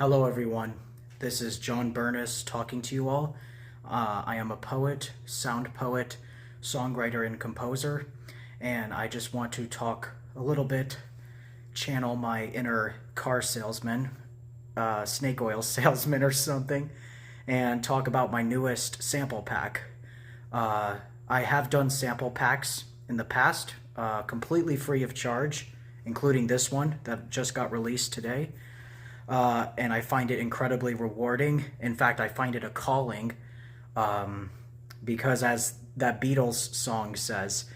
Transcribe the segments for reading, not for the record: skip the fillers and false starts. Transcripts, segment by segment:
Hello everyone, this is John Burness talking to you all. I am a poet, sound poet, songwriter, and composer, and I just want to talk a little bit, channel my inner car salesman, snake oil salesman or something, and talk about my newest sample pack. I have done sample packs in the past, completely free of charge, including this one that just got released today. And I find it incredibly rewarding. In fact, I find it a calling, because as that Beatles song says,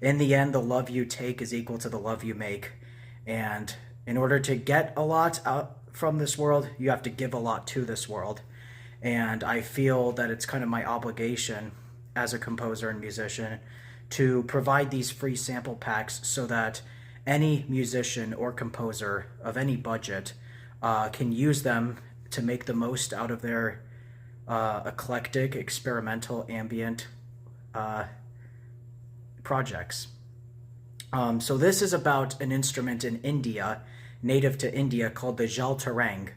in the end, the love you take is equal to the love you make. And in order to get a lot out from this world, you have to give a lot to this world. And I feel that it's kind of my obligation as a composer and musician to provide these free sample packs so that any musician or composer of any budget can use them to make the most out of their eclectic, experimental, ambient projects. So this is about an instrument in India, native to India, called the Jaltarang,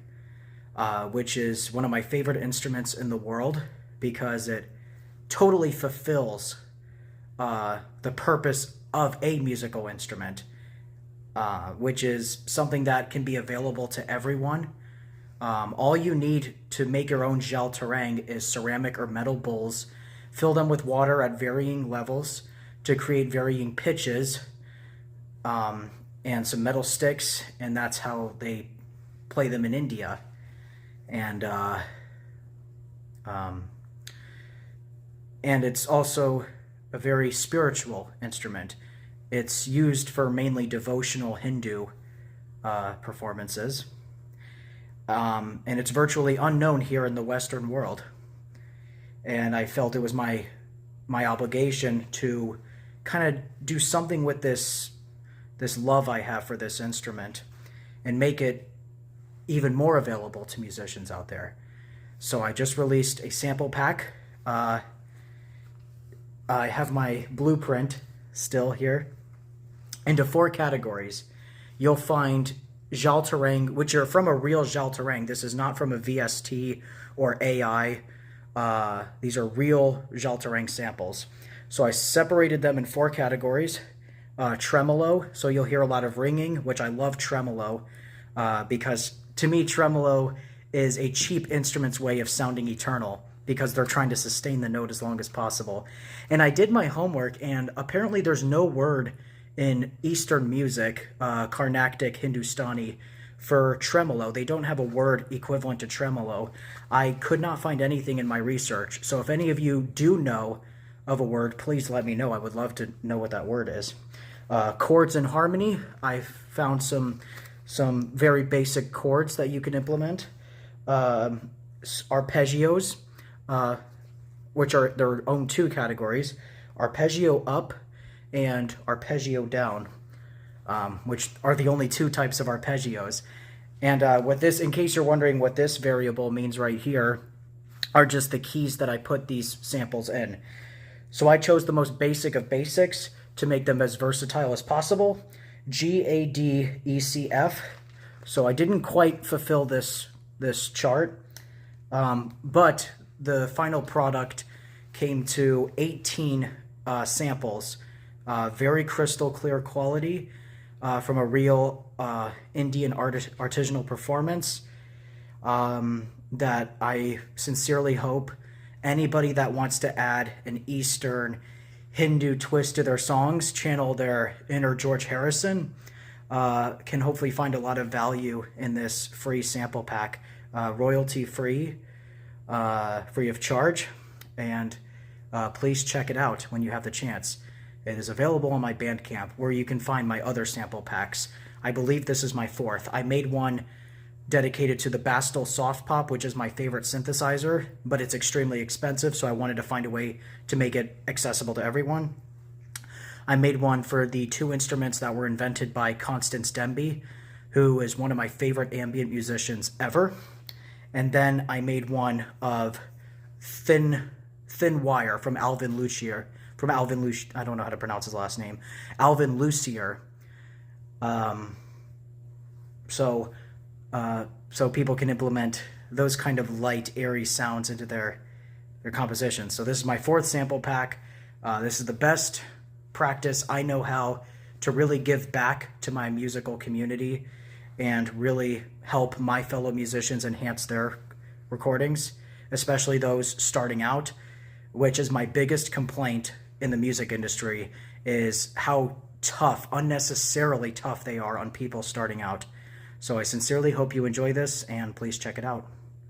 which is one of my favorite instruments in the world because it totally fulfills the purpose of a musical instrument. Which is something that can be available to everyone. All you need to make your own Jaltarang is ceramic or metal bowls. Fill them with water at varying levels to create varying pitches, and some metal sticks, and that's how they play them in India. And it's also a very spiritual instrument. It's used for mainly devotional Hindu performances, and it's virtually unknown here in the Western world. And I felt it was my obligation to kind of do something with this love I have for this instrument and make it even more available to musicians out there. So I just released a sample pack. I have my blueprint still here into 4 categories. You'll find Jaltarang, which are from a real Jaltarang. This is not from a VST or AI. These are real Jaltarang samples. So I separated them in 4 categories. Tremolo, so you'll hear a lot of ringing, which I love tremolo, because to me tremolo is a cheap instrument's way of sounding eternal, because they're trying to sustain the note as long as possible. And I did my homework, and apparently there's no word in Eastern music, Carnatic, Hindustani, for tremolo. They don't have a word equivalent to tremolo. I could not find anything in my research. So if any of you do know of a word, please let me know. I would love to know what that word is. Chords and harmony, I found some very basic chords that you can implement. Arpeggios, which are their own 2 categories. Arpeggio up and arpeggio down, which are the only 2 types of arpeggios. And what this, in case you're wondering what this variable means right here, are just the keys that I put these samples in. So I chose the most basic of basics to make them as versatile as possible. G, A, D, E, C, F. So I didn't quite fulfill this chart, but the final product came to 18 samples. Very crystal clear quality from a real Indian artisanal performance that I sincerely hope anybody that wants to add an Eastern Hindu twist to their songs, channel their inner George Harrison, can hopefully find a lot of value in this free sample pack, royalty free, free of charge, and please check it out when you have the chance. It is available on my Bandcamp, where you can find my other sample packs. I believe this is my 4th. I made one dedicated to the Bastel Soft Pop, which is my favorite synthesizer, but it's extremely expensive, so I wanted to find a way to make it accessible to everyone. I made one for the 2 instruments that were invented by Constance Demby, who is one of my favorite ambient musicians ever. And then I made one of Thin Wire from Alvin Lucier. I don't know how to pronounce his last name. Alvin Lucier. So so people can implement those kind of light, airy sounds into their compositions. So this is my 4th sample pack. This is the best practice I know how to really give back to my musical community and really help my fellow musicians enhance their recordings, especially those starting out, which is my biggest complaint in the music industry, is how tough, unnecessarily tough they are on people starting out. So I sincerely hope you enjoy this, and please check it out.